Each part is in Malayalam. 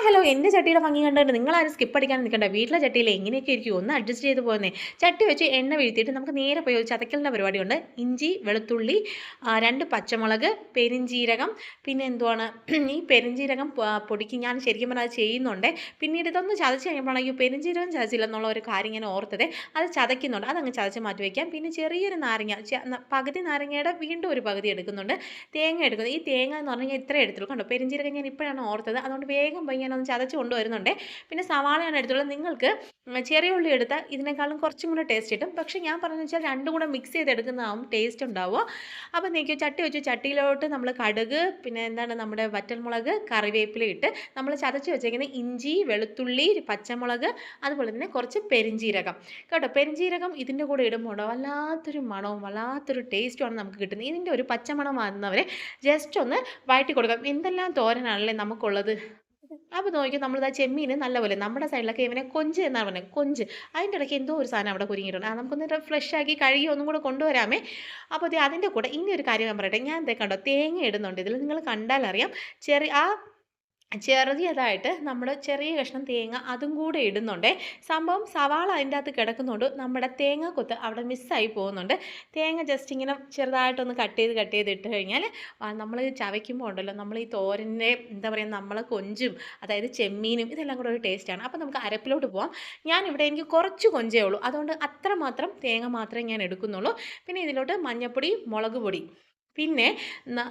ഹലോ എൻ്റെ ചട്ടിയുടെ ഭംഗി കണ്ടിട്ട് നിങ്ങളാരും സ്കിപ്പ് അടിക്കാൻ നിൽക്കണ്ട. വീട്ടിലെ ചട്ടിയിൽ എങ്ങനെയൊക്കെ ഇരിക്കും ഒന്ന് അഡ്ജസ്റ്റ് ചെയ്ത് പോകുന്നേ. ചട്ടി വെച്ച് എണ്ണ വീഴ്ത്തിയിട്ട് നമുക്ക് നേരെ പോയി ചതക്കലിൻ്റെ പരിപാടിയുണ്ട്. ഇഞ്ചി, വെളുത്തുള്ളി, 2 പച്ചമുളക്, പെരിഞ്ചീരകം, പിന്നെ എന്തുവാണ് ഈ പെരിഞ്ചീരകം പൊടിക്ക് ഞാൻ ശരിക്കും പറഞ്ഞാൽ അത് ചെയ്യുന്നുണ്ട്. പിന്നീട് ഇതൊന്ന് ചതച്ച് കഴിയുമ്പോഴാണ് ഈ പെരിഞ്ചീരകം ചതച്ചില്ല എന്നുള്ള ഒരു കാര്യം ഇങ്ങനെ ഓർത്തത്. അത് ചതയ്ക്കുന്നുണ്ട്, അതങ്ങ് ചതച്ച് മാറ്റി വയ്ക്കാം. പിന്നെ ചെറിയൊരു നാരങ്ങ, പകുതി നാരങ്ങയുടെ വീണ്ടും ഒരു പകുതി എടുക്കുന്നുണ്ട്. തേങ്ങ എടുക്കുന്നത്, ഈ തേങ്ങ എന്ന് പറഞ്ഞാൽ ഇത്ര എടുത്തുള്ളൂ കണ്ടോ. പെരിഞ്ചീരകം ഞാൻ ഇപ്പോഴാണ് ഓർത്തത്, അതുകൊണ്ട് വേഗം പോയി ഞാനൊന്ന് ചതച്ച് കൊണ്ടുവരുന്നുണ്ട്. പിന്നെ സവാളയാണ് എടുത്തുള്ളത്. നിങ്ങൾക്ക് ചെറിയ ഉള്ളി എടുത്താൽ ഇതിനേക്കാളും കുറച്ചും കൂടെ ടേസ്റ്റ് കിട്ടും. പക്ഷേ ഞാൻ പറഞ്ഞതെന്ന് വെച്ചാൽ രണ്ടും കൂടെ മിക്സ് ചെയ്തെടുക്കുന്നതാവും ടേസ്റ്റ് ഉണ്ടാവുക. അപ്പോൾ നിങ്ങൾക്ക് ചട്ടി വെച്ച് ചട്ടിയിലോട്ട് നമ്മൾ കടുക്, പിന്നെ എന്താണ് നമ്മുടെ വറ്റൽമുളക്, കറിവേപ്പില ഇട്ട് നമ്മൾ ചതച്ച് വെച്ചേക്കുന്ന ഇഞ്ചി, വെളുത്തുള്ളി, പച്ചമുളക്, അതുപോലെ തന്നെ കുറച്ച് പെരിഞ്ചീരകം കേട്ടോ. പെരിഞ്ചീരകം ഇതിൻ്റെ കൂടെ ഇടുമ്പോൾ വല്ലാത്തൊരു മണവും വല്ലാത്തൊരു ടേസ്റ്റുമാണ് നമുക്ക് കിട്ടുന്നത്. ഇതിൻ്റെ ഒരു പച്ചമണം വന്നവരെ ജസ്റ്റ് ഒന്ന് വഴറ്റി കൊടുക്കാം. എന്തെല്ലാം തോരനാണല്ലേ നമുക്കുള്ളത്. അപ്പോൾ നോക്കിയാൽ നമ്മളിതാ ചെമ്മീൻ നല്ലപോലെ നമ്മുടെ സൈഡിലൊക്കെ ഇവനെ കൊഞ്ച് എന്നാണ് പറയുന്നത്, കൊഞ്ച്. അതിൻ്റെ ഇടയ്ക്ക് എന്തോ ഒരു സാധനം അവിടെ കുരുങ്ങിയിട്ടുണ്ട്. നമുക്കൊന്ന് ഫ്രഷ് ആക്കി കഴുകി ഒന്നും കൂടെ കൊണ്ടുവരാമേ. അപ്പോൾ ഇത് അതിൻ്റെ കൂടെ ഇനി ഒരു കാര്യം ഞാൻ പറയട്ടെ. ഞാൻ ഇതേ കണ്ടോ തേങ്ങ ഇടുന്നുണ്ട് ഇതിൽ, നിങ്ങൾ കണ്ടാലറിയാം. ചെറിയതായിട്ട് നമ്മൾ ചെറിയ കഷ്ണം തേങ്ങ അതും കൂടെ ഇടുന്നുണ്ട്. സംഭവം സവാള അതിൻ്റെ അകത്ത് കിടക്കുന്നുണ്ട്, നമ്മുടെ തേങ്ങ കൊത്ത് അവിടെ മിസ്സായി പോകുന്നുണ്ട്. തേങ്ങ ജസ്റ്റ് ഇങ്ങനെ ചെറുതായിട്ടൊന്ന് കട്ട് ചെയ്ത് ഇട്ട് കഴിഞ്ഞാൽ നമ്മൾ ചവയ്ക്കുമ്പോൾ ഉണ്ടല്ലോ, നമ്മൾ ഈ തോരൻ്റെ എന്താ പറയുക, നമ്മളെ കൊഞ്ചും അതായത് ചെമ്മീനും ഇതെല്ലാം കൂടെ ഒരു ടേസ്റ്റാണ്. അപ്പോൾ നമുക്ക് അരപ്പിലോട്ട് പോകാം. ഞാനിവിടെ എനിക്ക് കുറച്ച് കൊഞ്ചേ ഉള്ളൂ, അതുകൊണ്ട് അത്രമാത്രം തേങ്ങ മാത്രമേ ഞാൻ എടുക്കുന്നുള്ളൂ. പിന്നെ ഇതിലോട്ട് മഞ്ഞൾപ്പൊടി, മുളക് പൊടി, പിന്നെ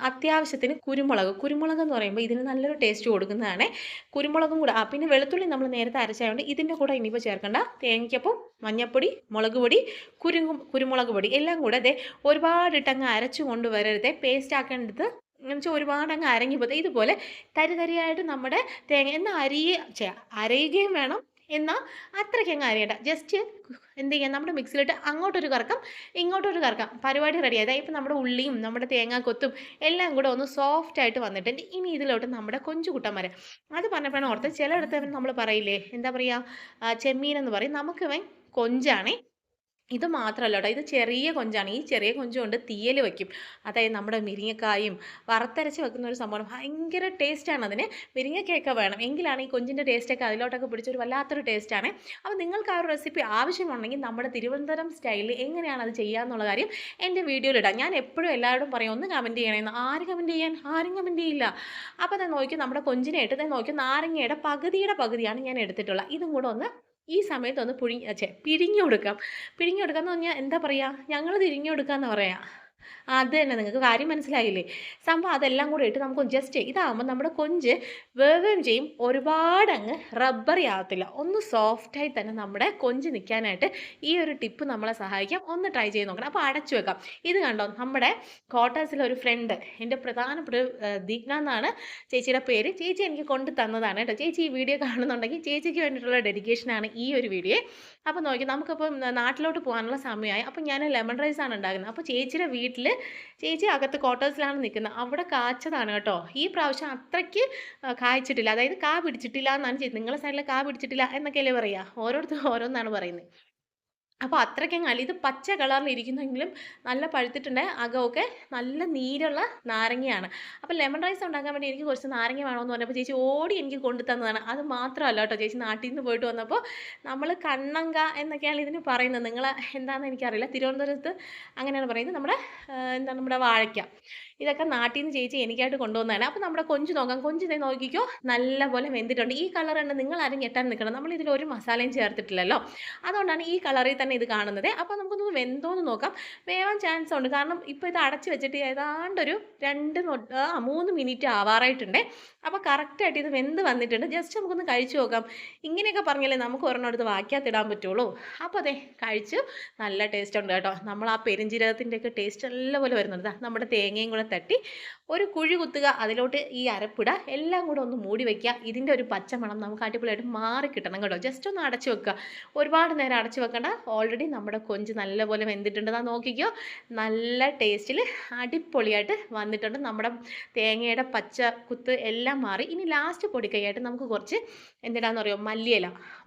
അത്യാവശ്യത്തിന് കുരുമുളക് എന്ന് പറയുമ്പോൾ ഇതിന് നല്ലൊരു ടേസ്റ്റ് കൊടുക്കുന്നതാണ്. കുരുമുളകും കൂടെ പിന്നെ വെളുത്തുള്ളി നമ്മൾ നേരത്തെ അരച്ചായതുകൊണ്ട് ഇതിൻ്റെ കൂടെ ഇനിയിപ്പോൾ ചേർക്കേണ്ട. തേങ്ങയ്ക്കൊപ്പം മഞ്ഞൾപ്പൊടി, മുളക് പൊടി, കുരുമുളക് പൊടി എല്ലാം കൂടെ ഒരുപാടിട്ടങ്ങ് അരച്ചു കൊണ്ടുവരരുത്, പേസ്റ്റ് ആക്കേണ്ടത് എന്ന് വെച്ചാൽ ഒരുപാട് അങ്ങ് അരങ്ങി പോകുന്നത്. ഇതുപോലെ തരിതരിയായിട്ട് നമ്മുടെ തേങ്ങ എന്നാൽ അരയുകയും വേണം, എന്നാൽ അത്രയ്ക്ക് അങ്ങ് അരയണ്ട. ജസ്റ്റ് എന്ത് ചെയ്യുക, നമ്മുടെ മിക്സിയിലിട്ട് അങ്ങോട്ടൊരു കറക്കം ഇങ്ങോട്ടൊരു കറക്കം, പരിപാടി റെഡിയായി. അതായത് ഇപ്പോൾ നമ്മുടെ ഉള്ളിയും നമ്മുടെ തേങ്ങാക്കൊത്തും എല്ലാം കൂടെ ഒന്ന് സോഫ്റ്റ് ആയിട്ട് വന്നിട്ടുണ്ട്. ഇനി ഇതിലോട്ട് നമ്മുടെ കൊഞ്ചു കുട്ടന്മാരെ അത് പറഞ്ഞപ്പോഴാണ് ഓർത്ത്, ചിലയിടത്ത് നമ്മൾ പറയില്ലേ എന്താ പറയുക, ചെമ്മീൻ എന്ന് പറയും, നമുക്കിവൻ കൊഞ്ചാണേ. ഇത് മാത്രമല്ല കേട്ടോ, ഇത് ചെറിയ കൊഞ്ചാണ്. ഈ ചെറിയ കൊഞ്ച് കൊണ്ട് തീയൽ വയ്ക്കും. അതായത് നമ്മുടെ മുരിങ്ങക്കായും വറുത്തരച്ച് വെക്കുന്ന ഒരു സംഭവം, ഭയങ്കര ടേസ്റ്റാണ് അതിന്. മുരിങ്ങക്കയൊക്കെ വേണം, എങ്കിലാണ് ഈ കൊഞ്ചിൻ്റെ ടേസ്റ്റൊക്കെ അതിലോട്ടൊക്കെ പിടിച്ചൊരു വല്ലാത്തൊരു ടേസ്റ്റാണ്. അപ്പോൾ നിങ്ങൾക്ക് ആ ഒരു റെസിപ്പി ആവശ്യമുണ്ടെങ്കിൽ നമ്മുടെ തിരുവനന്തപുരം സ്റ്റൈലിൽ എങ്ങനെയാണ് അത് ചെയ്യുക എന്നുള്ള കാര്യം എൻ്റെ വീഡിയോയിലിടാം. ഞാൻ എപ്പോഴും എല്ലാവരോടും പറയും ഒന്ന് കമൻറ്റ് ചെയ്യണമെന്ന്. ആരും കമൻറ്റ് ചെയ്യില്ല. അപ്പോൾ ഞാൻ നോക്കി നമ്മുടെ കൊഞ്ചിനെ ഇട്ട് നോക്കി, നാരങ്ങയുടെ പകുതിയുടെ പകുതിയാണ് ഞാൻ എടുത്തിട്ടുള്ളത്. ഇതും കൂടെ ഒന്ന് ഈ സമയത്ത് ഒന്ന് പിഴിഞ്ഞു കൊടുക്കാം. പിഴിഞ്ഞു കൊടുക്കാമെന്ന് പറഞ്ഞാൽ എന്താ പറയുക, ഞങ്ങൾ തിരിഞ്ഞു കൊടുക്കാമെന്ന് പറയാം. അത് തന്നെ, നിങ്ങൾക്ക് കാര്യം മനസ്സിലായില്ലേ. സംഭവം അതെല്ലാം കൂടെ ഇട്ട് നമുക്ക് ജസ്റ്റ് ഇതാകുമ്പോൾ നമ്മുടെ കൊഞ്ച് വേവുകയും ചെയ്യും, ഒരുപാട് അങ്ങ് റബ്ബറി ആകത്തില്ല. ഒന്ന് സോഫ്റ്റായി തന്നെ നമ്മുടെ കൊഞ്ച് നിൽക്കാനായിട്ട് ഈ ഒരു ടിപ്പ് നമ്മളെ സഹായിക്കാം. ഒന്ന് ട്രൈ ചെയ്ത് നോക്കണം. അപ്പോൾ അടച്ചു വെക്കാം. ഇത് കണ്ടോ, നമ്മുടെ ക്വാർട്ടേഴ്സിലെ ഒരു ഫ്രണ്ട്, എൻ്റെ പ്രധാനപ്പെട്ട ദീഗ്ന എന്നാണ് ചേച്ചിയുടെ പേര്. ചേച്ചി എനിക്ക് കൊണ്ട് തന്നതാണ് കേട്ടോ. ചേച്ചി ഈ വീഡിയോ കാണുന്നുണ്ടെങ്കിൽ ചേച്ചിക്ക് വേണ്ടിയിട്ടുള്ള ഡെഡിക്കേഷനാണ് ഈ ഒരു വീഡിയോ. അപ്പോൾ നോക്കി, നമുക്കിപ്പം നാട്ടിലോട്ട് പോകാനുള്ള സമയമായി. അപ്പോൾ ഞാൻ ലെമൺ റൈസാണ് ഉണ്ടാക്കുന്നത്. അപ്പോൾ ചേച്ചിയുടെ വീട്ടിൽ, ചേച്ചി അകത്ത് ക്വാർട്ടേഴ്സിലാണ് നിൽക്കുന്നത്, അവിടെ കാച്ചതാണ് കേട്ടോ. ഈ പ്രാവശ്യം അത്രയ്ക്ക് കായ്ച്ചിട്ടില്ല, അതായത് കാ പിടിച്ചിട്ടില്ല എന്നാണ് നിങ്ങളുടെ സൈഡിൽ കാ പിടിച്ചിട്ടില്ല എന്നൊക്കെയല്ലേ പറയുക, ഓരോരുത്തരും ഓരോന്നാണ് പറയുന്നത്. അപ്പോൾ അത്രയ്ക്കങ്ങ് അല്ല, ഇത് പച്ച കളറിൽ ഇരിക്കുന്നെങ്കിലും നല്ല പഴുത്തിട്ടുണ്ട്. അകമൊക്കെ നല്ല നീരുള്ള നാരങ്ങയാണ്. അപ്പോൾ ലെമൺ റൈസ് ഉണ്ടാക്കാൻ വേണ്ടി എനിക്ക് കുറച്ച് നാരങ്ങ വേണമെന്ന് പറഞ്ഞപ്പോൾ ചേച്ചി ഓടി എനിക്ക് കൊണ്ടു തന്നതാണ്. അത് മാത്രമല്ല കേട്ടോ, ചേച്ചി നാട്ടിൽ നിന്ന് പോയിട്ട് വന്നപ്പോൾ നമ്മൾ കണ്ണങ്ക എന്നൊക്കെയാണ് ഇതിന് പറയുന്നത്. നിങ്ങൾ എന്താണെന്ന് എനിക്കറിയില്ല, തിരുവനന്തപുരത്ത് അങ്ങനെയാണ് പറയുന്നത്. നമ്മുടെ വാഴയ്ക്ക, ഇതൊക്കെ നാട്ടിൽ നിന്ന് ചേച്ചി എനിക്കായിട്ട് കൊണ്ടുവന്നതാണ്. അപ്പോൾ നമ്മുടെ കൊഞ്ച് നോക്കാം. കൊഞ്ച് ഇതേ നോക്കിക്കോ, നല്ലപോലെ വെന്തിട്ടുണ്ട്. ഈ കളർ ഉണ്ട്, നിങ്ങൾ ആരും ഞെട്ടാൻ നിൽക്കണം, നമ്മൾ ഇതിൽ ഒരു മസാലയും ചേർത്തിട്ടില്ലല്ലോ, അതുകൊണ്ടാണ് ഈ കളറിൽ തന്നെ ഇത് കാണുന്നത്. അപ്പോൾ നമുക്കൊന്ന് വെന്തോന്ന് നോക്കാം. വേവാൻ ചാൻസ് ഉണ്ട്, കാരണം ഇപ്പോൾ ഇത് അടച്ച് വെച്ചിട്ട് ഏതാണ്ടൊരു 3 മിനിറ്റ് ആവാറായിട്ടുണ്ട്. അപ്പോൾ കറക്റ്റായിട്ട് ഇത് വെന്ത് വന്നിട്ടുണ്ട്. ജസ്റ്റ് നമുക്കൊന്ന് കഴിച്ചു നോക്കാം. ഇങ്ങനെയൊക്കെ പറഞ്ഞാലേ നമുക്ക് ഒരെണ്ണം എടുത്ത് വാക്കിയാത്തിടാൻ പറ്റുള്ളൂ. അപ്പോൾ അതെ, കഴിച്ചു. നല്ല ടേസ്റ്റ് ഉണ്ട് കേട്ടോ. നമ്മൾ ആ പെരുംജീരകത്തിൻ്റെയൊക്കെ ടേസ്റ്റ് നല്ലപോലെ വരുന്നുണ്ട്. നമ്മുടെ തേങ്ങയും കൂടെ തട്ടി ഒരു കുഴി കുത്തുക, അതിലോട്ട് ഈ അരപ്പിടുക, എല്ലാം കൂടെ ഒന്ന് മൂടി വയ്ക്കുക. ഇതിൻ്റെ ഒരു പച്ചമണം നമുക്ക് അടിപൊളിയായിട്ട് മാറി കിട്ടണം കേട്ടോ. ജസ്റ്റ് ഒന്ന് അടച്ചു വെക്കുക, ഒരുപാട് നേരം അടച്ചു വെക്കേണ്ട. ഓൾറെഡി നമ്മുടെ കൊഞ്ച് നല്ലപോലെ വെന്തിട്ടുണ്ട്. നോക്കിക്കോ, നല്ല ടേസ്റ്റിൽ അടിപൊളിയായിട്ട് വന്നിട്ടുണ്ട്. നമ്മുടെ തേങ്ങയുടെ പച്ച കുത്ത് എല്ലാം മാറി. ഇനി ലാസ്റ്റ് പൊടിക്കൈയായിട്ട് നമുക്ക് കുറച്ച് എന്തിനാണെന്ന് പറയുമോ,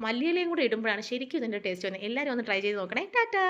മല്ലിയിലയും കൂടെ ഇടുമ്പോഴാണ് ശരിക്കും ഇതിൻ്റെ ടേസ്റ്റ് വരുന്നത്. എല്ലാവരും ഒന്ന് ട്രൈ ചെയ്ത് നോക്കണേ. ടാറ്റാ.